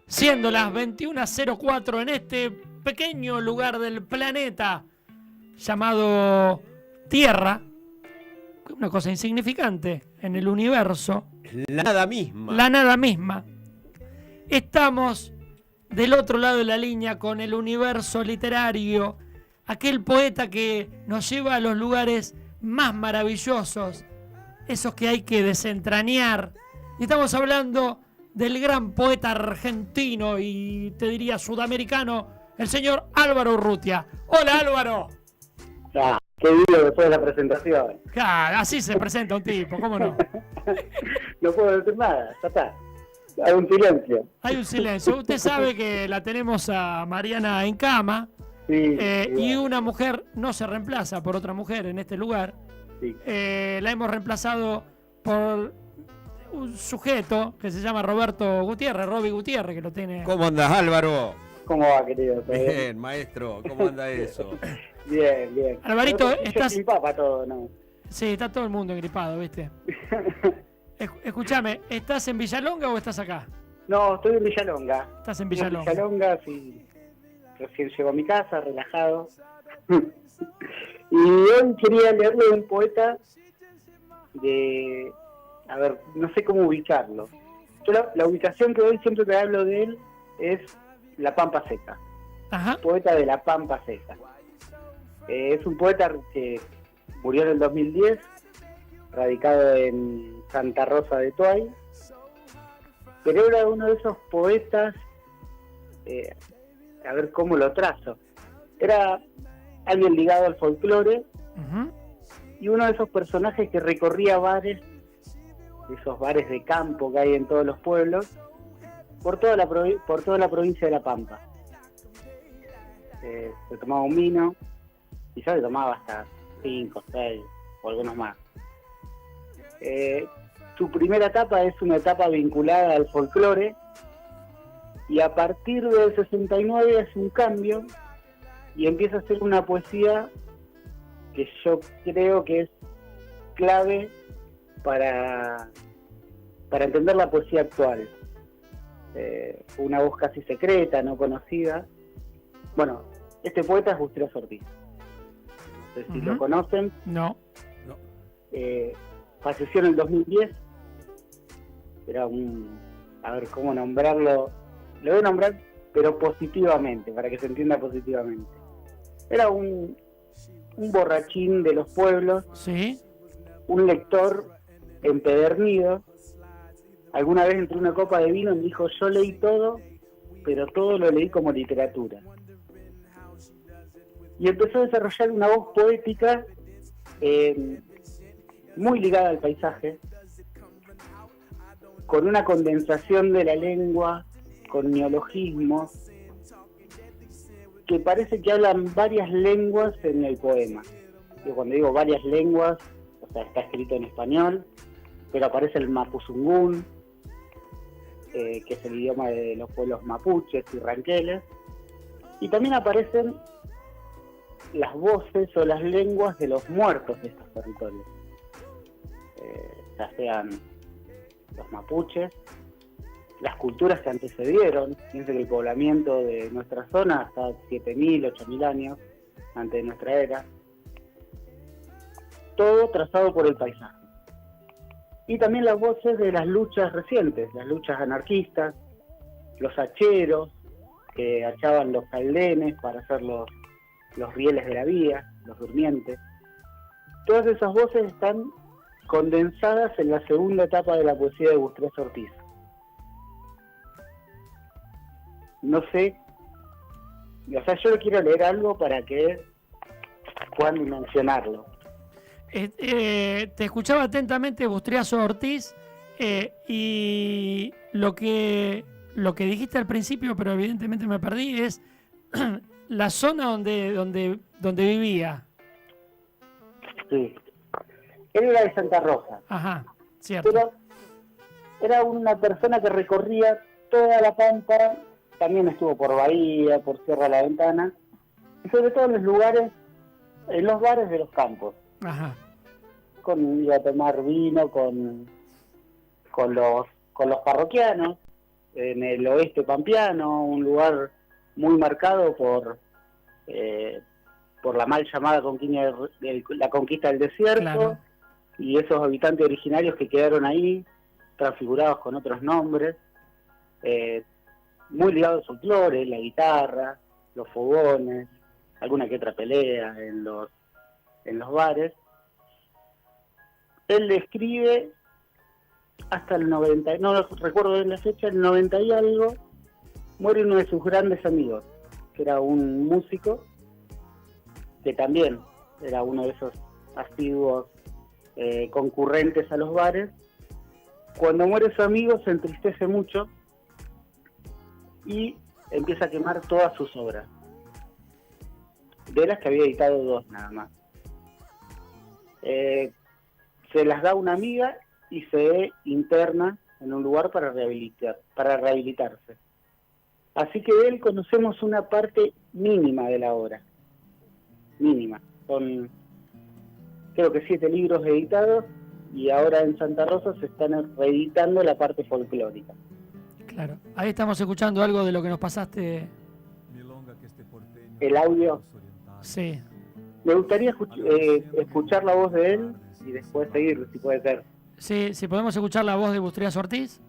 Siendo las 21:04 en este pequeño lugar del planeta llamado Tierra, una cosa insignificante en el universo, La nada misma. la nada misma. Estamos del otro lado de la línea con el universo literario, aquel poeta que nos lleva a los lugares más maravillosos, esos que hay que desentrañar. Y estamos hablando del gran poeta argentino y te diría sudamericano, el señor Álvaro Urrutia. ¡Hola, Álvaro! Ah, qué vivo después de la presentación. Así se presenta un tipo, ¿cómo no? No puedo decir nada, ya está. Hay un silencio. Hay un silencio. Usted sabe que la tenemos a Mariana en cama, Sí, y una mujer no se reemplaza por otra mujer en este lugar. sí. La hemos reemplazado por un sujeto que se llama Roberto Gutiérrez, Roby Gutiérrez, que lo tiene. ¿Cómo andas, Álvaro? ¿Cómo va, querido? ¿Todo Bien, maestro. ¿Cómo anda eso? Bien, bien. Alvarito, Pero estás. sin papa todo, ¿no? Sí, está todo el mundo engripado, ¿viste? Escúchame, ¿estás en Villalonga o estás acá? No, estoy en Villalonga. Estás en Estoy Villalonga. Villalonga, sí. Recién llego a mi casa, relajado. Y hoy quería leerle un poeta de... A ver, no sé cómo ubicarlo. Yo la ubicación que doy siempre que hablo de él es La Pampa Seca. Ajá. Poeta de La Pampa Seca. Es un poeta que murió en el 2010, radicado en Santa Rosa de Tuay, pero era uno de esos poetas, a ver cómo lo trazo, era alguien ligado al folclore Ujú. y uno de esos personajes que recorría bares, esos bares de campo que hay en todos los pueblos, por toda la provincia de La Pampa. Se tomaba un vino, quizás se tomaba hasta 5, 6 o algunos más. Su primera etapa es una etapa vinculada al folclore y a partir del 69 hace un cambio y empieza a hacer una poesía que yo creo que es clave para entender la poesía actual. Una voz casi secreta, no conocida. Bueno, este poeta es Bustrias Ortiz. No sé si lo conocen. No. Falleció en el 2010. Era a ver cómo nombrarlo. Lo voy a nombrar, pero positivamente, para que se entienda positivamente. Era un borrachín de los pueblos, Sí. un lector empedernido. Alguna vez entre una copa de vino me dijo, yo leí todo, pero todo lo leí como literatura. Y empezó a desarrollar una voz poética muy ligada al paisaje, con una condensación de la lengua, con neologismos, que parece que hablan varias lenguas en el poema. Yo cuando digo varias lenguas, o sea, está escrito en español, pero aparece el mapuzungún, que es el idioma de los pueblos mapuches y ranqueles, y también aparecen las voces o las lenguas de los muertos de estos territorios, ya sean los mapuches, las culturas que antecedieron. Piensen que el poblamiento de nuestra zona está 7.000, 8.000 años antes de nuestra era, todo trazado por el paisaje. Y también las voces de las luchas recientes, las luchas anarquistas, los hacheros que hachaban los caldenes para hacer los rieles de la vía, los durmientes. Todas esas voces están condensadas en la segunda etapa de la poesía de Bustrias Ortiz. No sé, o sea, yo le quiero leer algo para que puedan dimensionarlo. Te escuchaba atentamente, Bustriazo Ortiz, y lo que dijiste al principio, pero evidentemente me perdí, es la zona donde vivía. Sí. Él era de Santa Rosa. Ajá, cierto. Pero era una persona que recorría toda La Pampa, también estuvo por Bahía, por Sierra de la Ventana, y sobre todo en los lugares, en los bares de los campos. Ajá. Iba a tomar vino con los parroquianos, en el oeste pampeano, un lugar muy marcado por la mal llamada la conquista del desierto, Claro. y esos habitantes originarios que quedaron ahí, transfigurados con otros nombres, muy ligados al folclore, la guitarra, los fogones, alguna que otra pelea en los bares. Él describe hasta el 90, no recuerdo bien la fecha, el 90 y algo, muere uno de sus grandes amigos, que era un músico, que también era uno de esos asiduos concurrentes a los bares. Cuando muere su amigo se entristece mucho y empieza a quemar todas sus obras, de las que había editado 2 nada más. Se las da a una amiga y se interna en un lugar para rehabilitarse. Así que de él conocemos una parte mínima de la obra. Mínima. Son, creo que 7 libros editados, y ahora en Santa Rosa se están reeditando la parte folclórica. Claro. Ahí estamos escuchando algo de lo que nos pasaste. El audio. Sí. Me gustaría escuchar la voz de él y después seguir, si puede ser. Sí, si podemos escuchar la voz de Bustrías Ortiz.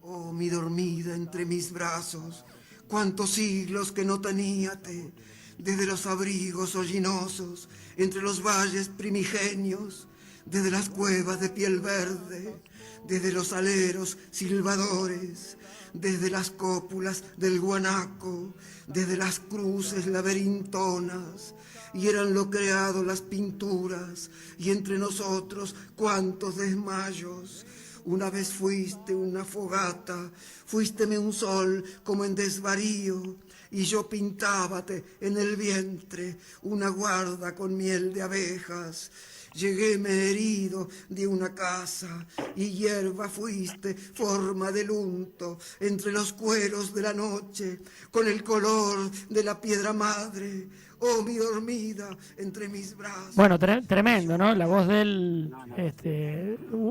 Oh, mi dormida entre mis brazos, cuántos siglos que no teníate, desde los abrigos hollinosos, entre los valles primigenios, desde las cuevas de piel verde, desde los aleros silbadores, desde las cópulas del guanaco, desde las cruces laberintonas, y eran lo creado las pinturas, y entre nosotros cuántos desmayos. Una vez fuiste una fogata, fuísteme un sol como en desvarío, y yo pintábate en el vientre una guarda con miel de abejas. Lleguéme herido de una casa, y hierba fuiste, forma del unto, entre los cueros de la noche, con el color de la piedra madre. Oh, mi dormida entre mis brazos. Bueno, tremendo, ¿no? La voz de él,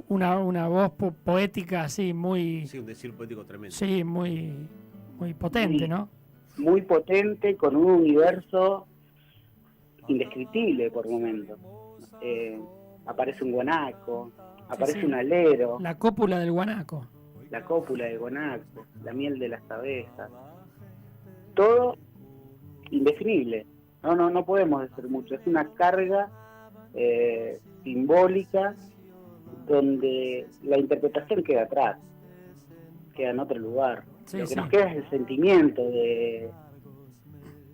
una voz poética así, muy... Sí, un decir poético tremendo. Sí, muy, muy potente, ¿no? Muy potente, con un universo indescriptible por momentos. Aparece un guanaco, aparece un alero, La cópula del guanaco. la cópula del guanaco, la miel de las abejas, todo indefinible. No podemos decir mucho. Es una carga simbólica donde la interpretación queda atrás, queda en otro lugar. Sí, Lo que sí. nos queda es el sentimiento de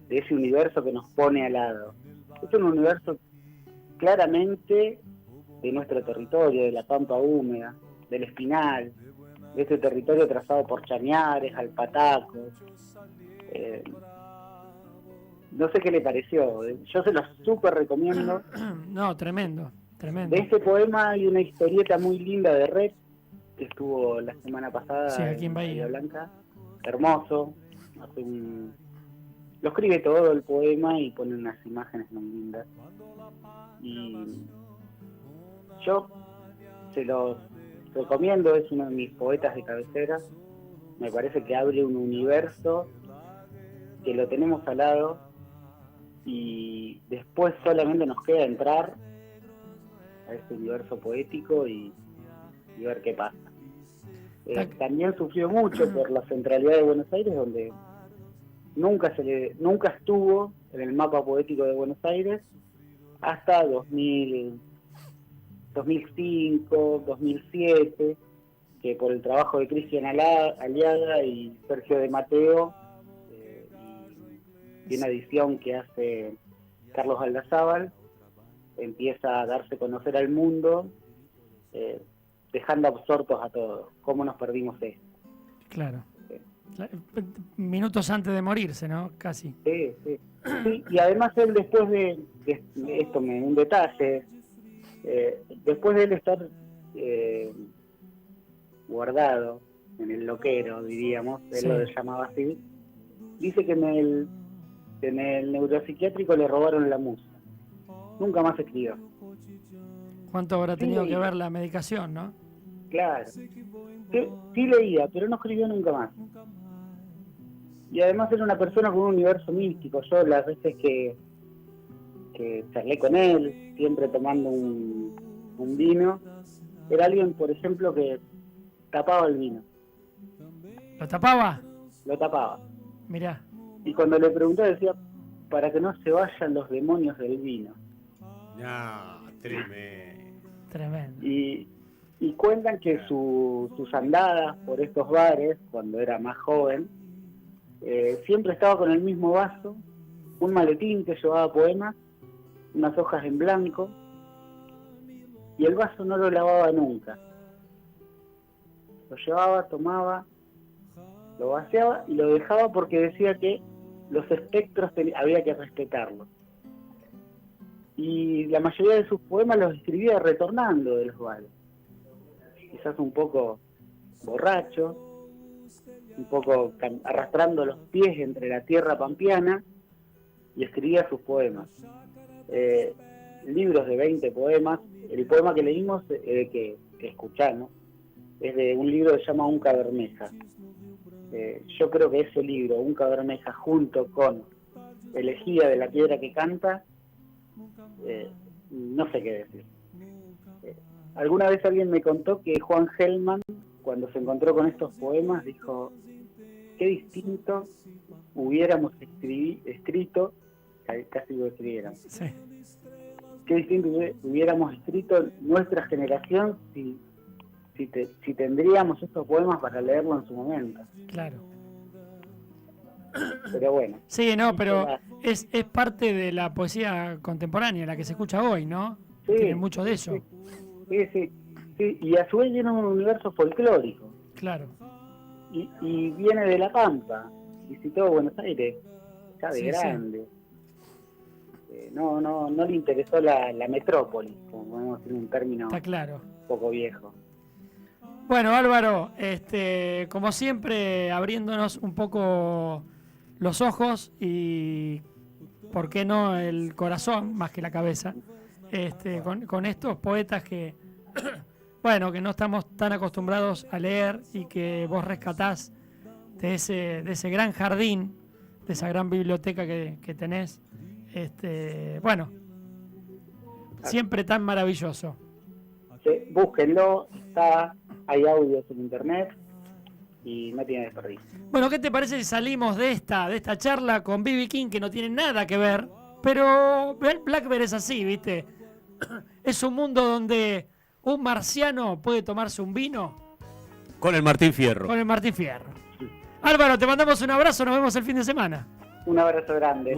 ese universo que nos pone al lado. Es un universo claramente de nuestro territorio, de la pampa húmeda, del Espinal, de este territorio trazado por chañares, alpatacos. No sé qué le pareció, yo se lo súper recomiendo. No, tremendo, tremendo. De este poema hay una historieta muy linda de Red, que estuvo la semana pasada Sí, aquí en Bahía Blanca. Hermoso. Lo escribe todo el poema y pone unas imágenes muy lindas. Y yo se los recomiendo, es uno de mis poetas de cabecera. Me parece que abre un universo que lo tenemos al lado, y después solamente nos queda entrar a ese universo poético y ver qué pasa. También sufrió mucho por la centralidad de Buenos Aires, donde nunca estuvo en el mapa poético de Buenos Aires hasta 2005, 2007, que por el trabajo de Cristian Aliaga y Sergio de Mateo, y una edición que hace Carlos Aldazábal, empieza a darse a conocer al mundo, dejando absortos a todos. ¿Cómo nos perdimos esto? Claro. Minutos antes de morirse, ¿no? Casi. Sí. Y además él, después de esto, un detalle, después de él estar guardado en el loquero, diríamos, él Sí. lo llamaba así, dice que en el neuropsiquiátrico le robaron la musa. Nunca más escribió. ¿Cuánto habrá tenido Sí. que ver la medicación, no? Claro. Sí leía, pero no escribió nunca más. Y además era una persona con un universo místico. Yo las veces que charlé con él, siempre tomando un vino, era alguien, por ejemplo, que tapaba el vino. ¿Lo tapaba? Lo tapaba. Mirá. Y cuando le pregunté decía, para que no se vayan los demonios del vino. No, tremendo. Tremendo. Y cuentan que sus andadas por estos bares, cuando era más joven, siempre estaba con el mismo vaso, un maletín que llevaba poemas, unas hojas en blanco, y el vaso no lo lavaba nunca. Lo llevaba, tomaba, lo vaciaba y lo dejaba porque decía que los espectros había que respetarlos. Y la mayoría de sus poemas los escribía retornando de los bares. Quizás un poco borracho, un poco arrastrando los pies entre la tierra pampeana, y escribía sus poemas. Libros de 20 poemas. El poema que leímos, que escuchamos, es de un libro que se llama Unca Bermeja. Yo creo que ese libro, Unca Bermeja, junto con Elegía de la piedra que canta, no sé qué decir. Alguna vez alguien me contó que Juan Gelman, cuando se encontró con estos poemas, dijo, qué distinto hubiéramos escrito, casi lo escribiéramos, Sí. qué distinto hubiéramos escrito nuestra generación si tendríamos estos poemas para leerlo en su momento. Claro. Pero bueno. Sí, no, pero es parte de la poesía contemporánea, la que se escucha hoy, ¿no? Sí, Tiene mucho de eso. Sí. Y a su vez tiene un universo folclórico. Claro. Y viene de La Pampa. Visitó Buenos Aires ya de Sí, grande. No le interesó la metrópoli, como podemos decir un término Está claro. un poco viejo. Bueno, Álvaro, como siempre, abriéndonos un poco los ojos y, ¿por qué no, el corazón más que la cabeza? Con estos poetas que, bueno, que no estamos tan acostumbrados a leer y que vos rescatás de ese gran jardín, de esa gran biblioteca que tenés. Bueno, siempre tan maravilloso. Sí, búsquenlo, hay audios en internet y no tiene desperdicio. Bueno, ¿qué te parece si salimos de esta charla con B.B. King, que no tiene nada que ver? Pero Blackbird es así, ¿viste? Es un mundo donde un marciano puede tomarse un vino Con el Martín Fierro. con el Martín Fierro. Álvaro, te mandamos un abrazo, nos vemos el fin de semana. Un abrazo grande.